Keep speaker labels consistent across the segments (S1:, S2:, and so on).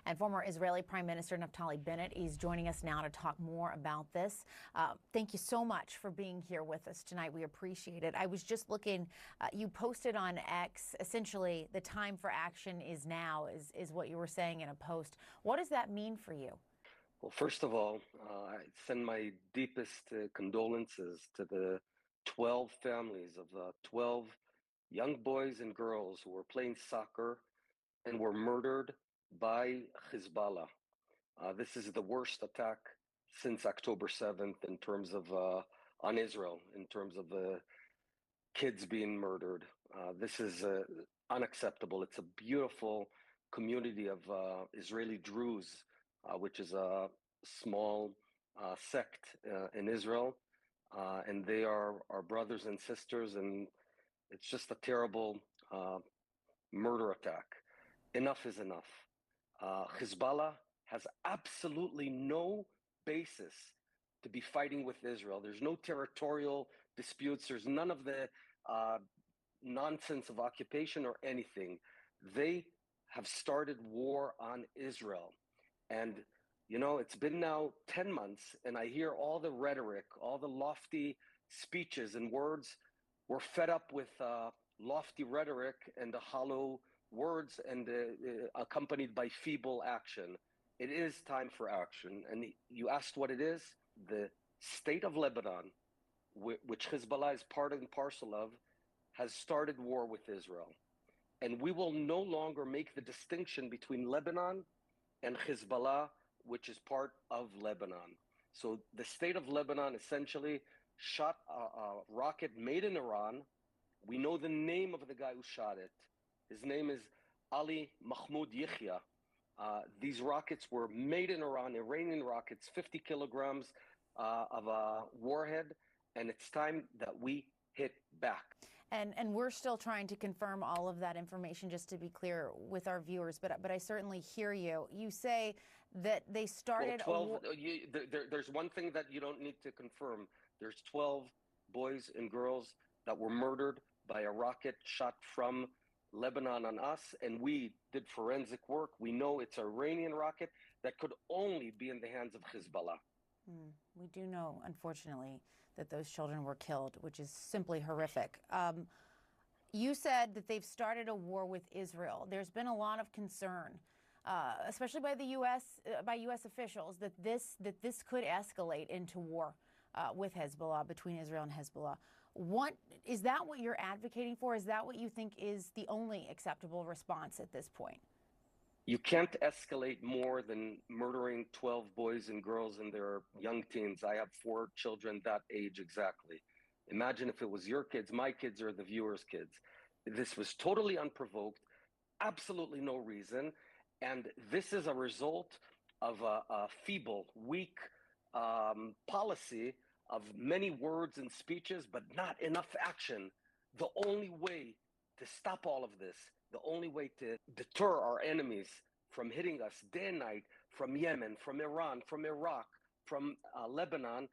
S1: And former Israeli Prime Minister Naftali Bennett is joining us now to talk more about this. Thank you so much for being here with us tonight. We appreciate it. I was just looking, you posted on X, essentially the time for action is now, is what you were saying in a post. What does that mean for you?
S2: Well, first of all, I send my deepest condolences to the 12 families of 12 young boys and girls who were playing soccer and were murdered by Hezbollah. This is the worst attack since October 7th in terms of on Israel, in terms of kids being murdered. This is unacceptable. It's a beautiful community of Israeli Druze, which is a small sect in Israel, and they are our brothers and sisters, and it's just a terrible murder attack. Enough is enough. Hezbollah has absolutely no basis to be fighting with Israel. There's no territorial disputes. There's none of the nonsense of occupation or anything. They have started war on Israel. And, you know, it's been now 10 months, and I hear all the rhetoric, all the lofty speeches and words. We're fed up with lofty rhetoric and the hollow words and accompanied by feeble action. It is time for action. And you asked what it is. The state of Lebanon, which Hezbollah is part and parcel of, has started war with Israel. And we will no longer make the distinction between Lebanon and Hezbollah, which is part of Lebanon. So the state of Lebanon essentially shot a rocket made in Iran. We know the name of the guy who shot it. His name is Ali Mahmoud Yihya. These rockets were made in Iran, Iranian rockets, 50 kilograms of a warhead, and it's time that we hit back.
S1: And we're still trying to confirm all of that information, just to be clear with our viewers, but I certainly hear you. You say that they started...
S2: Well, 12, there's one thing that you don't need to confirm. There's 12 boys and girls that were murdered by a rocket shot from Lebanon on us, and we did forensic work. We know it's an Iranian rocket that could only be in the hands of Hezbollah.
S1: We do know, unfortunately, that those children were killed, which is simply horrific. You said that they've started a war with Israel. There's been a lot of concern, especially by the U.S. By U.S. officials, that this could escalate into war with Hezbollah, between Israel and Hezbollah. Is that what you're advocating for? Is that what you think is the only acceptable response at this point?
S2: You can't escalate more than murdering 12 boys and girls in their young teens. I have 4 children that age exactly. Imagine if it was your kids, my kids, or the viewers' kids. This was totally unprovoked, absolutely no reason. And this is a result of a feeble, weak policy of many words and speeches, but not enough action. The only way to stop all of this, the only way to deter our enemies from hitting us day and night, from Yemen, from Iran, from Iraq, from Lebanon,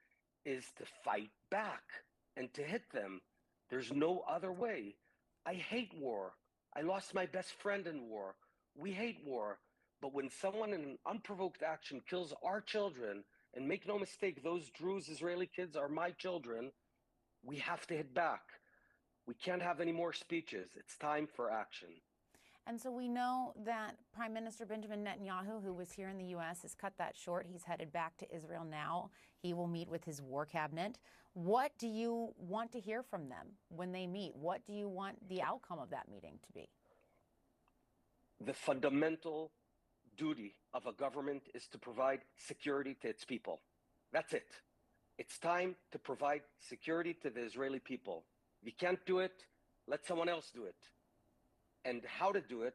S2: is to fight back and to hit them. There's no other way. I hate war. I lost my best friend in war. We hate war. But when someone in an unprovoked action kills our children, and make no mistake, those Druze Israeli kids are my children, we have to hit back. We can't have any more speeches. It's time for action.
S1: And so we know that Prime Minister Benjamin Netanyahu, who was here in the U.S., has cut that short. He's headed back to Israel now. He will meet with his war cabinet. What do you want to hear from them when they meet? What do you want the outcome of that meeting to be?
S2: The fundamental duty of a government is to provide security to its people. That's it. It's time to provide security to the Israeli people. If you can't do it, let someone else do it. And how to do it,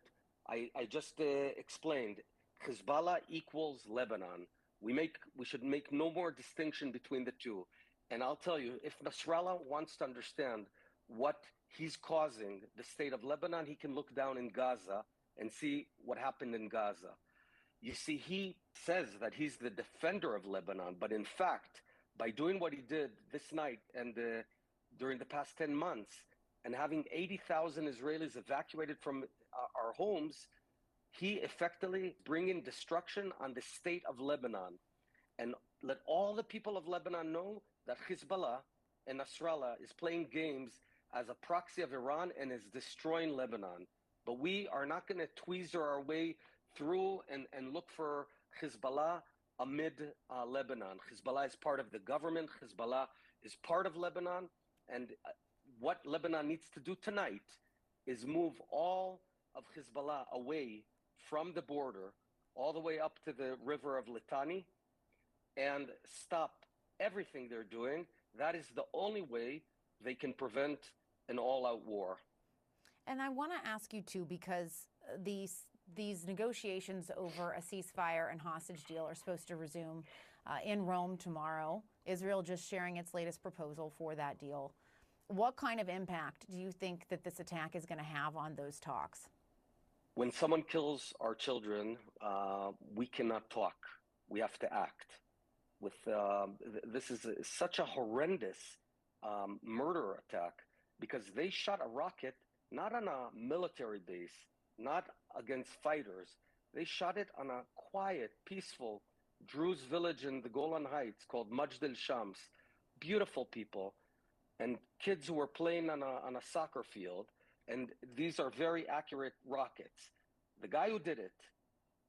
S2: I just explained. Hezbollah equals Lebanon. We should make no more distinction between the two. And I'll tell you, if Nasrallah wants to understand what he's causing the state of Lebanon, he can look down in Gaza and see what happened in Gaza. You see, he says that he's the defender of Lebanon, but in fact, by doing what he did this night and during the past 10 months, and having 80,000 Israelis evacuated from our homes, he effectively bringing destruction on the state of Lebanon. And let all the people of Lebanon know that Hezbollah and Nasrallah is playing games as a proxy of Iran and is destroying Lebanon. But we are not going to tweezer our way through and look for Hezbollah amid Lebanon. Hezbollah is part of the government. Hezbollah is part of Lebanon. And what Lebanon needs to do tonight is move all of Hezbollah away from the border, all the way up to the river of Litani, and stop everything they're doing. That is the only way they can prevent an all-out war.
S1: And I want to ask you, too, because these negotiations over a ceasefire and hostage deal are supposed to resume in Rome tomorrow. Israel just sharing its latest proposal for that deal. What kind of impact do you think that this attack is going to have on those talks?
S2: When someone kills our children, we cannot talk. We have to act. This is such a horrendous murder attack, because they shot a rocket not on a military base, not against fighters. They shot it on a quiet, peaceful Druze village in the Golan Heights called Majd al-Shams. Beautiful people and kids who were playing on a soccer field. And these are very accurate rockets. The guy who did it,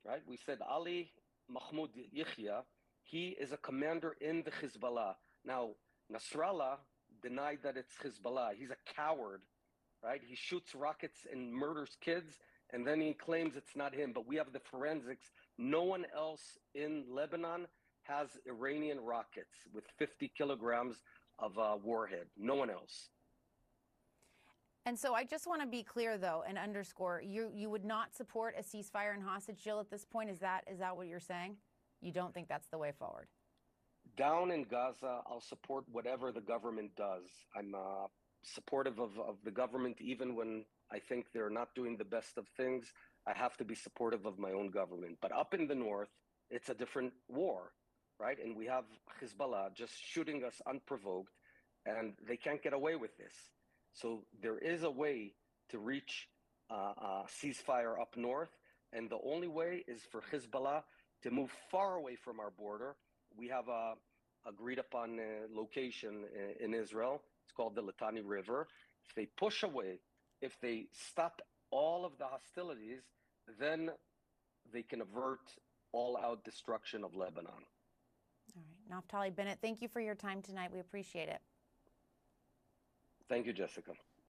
S2: right? We said Ali Mahmoud Yahya. He is a commander in the Hezbollah. Now, Nasrallah denied that it's Hezbollah. He's a coward, right? He shoots rockets and murders kids, and then he claims it's not him. But we have the forensics. No one else in Lebanon has Iranian rockets with 50 kilograms of warhead. No one else.
S1: And so I just want to be clear, though, and underscore, you would not support a ceasefire and hostage deal at this point? Is that what you're saying? You don't think that's the way forward?
S2: Down in Gaza, I'll support whatever the government does. I'm supportive of the government, even when I think they're not doing the best of things. I have to be supportive of my own government. But up in the north, it's a different war, right? And we have Hezbollah just shooting us unprovoked, and they can't get away with this. So there is a way to reach a ceasefire up north, and the only way is for Hezbollah to move far away from our border. We have a agreed upon location in Israel. It's called the Litani River. If they push away, if they stop all of the hostilities, then they can avert all-out destruction of Lebanon.
S1: All right. Naftali Bennett, thank you for your time tonight. We appreciate it.
S2: Thank you, Jessica.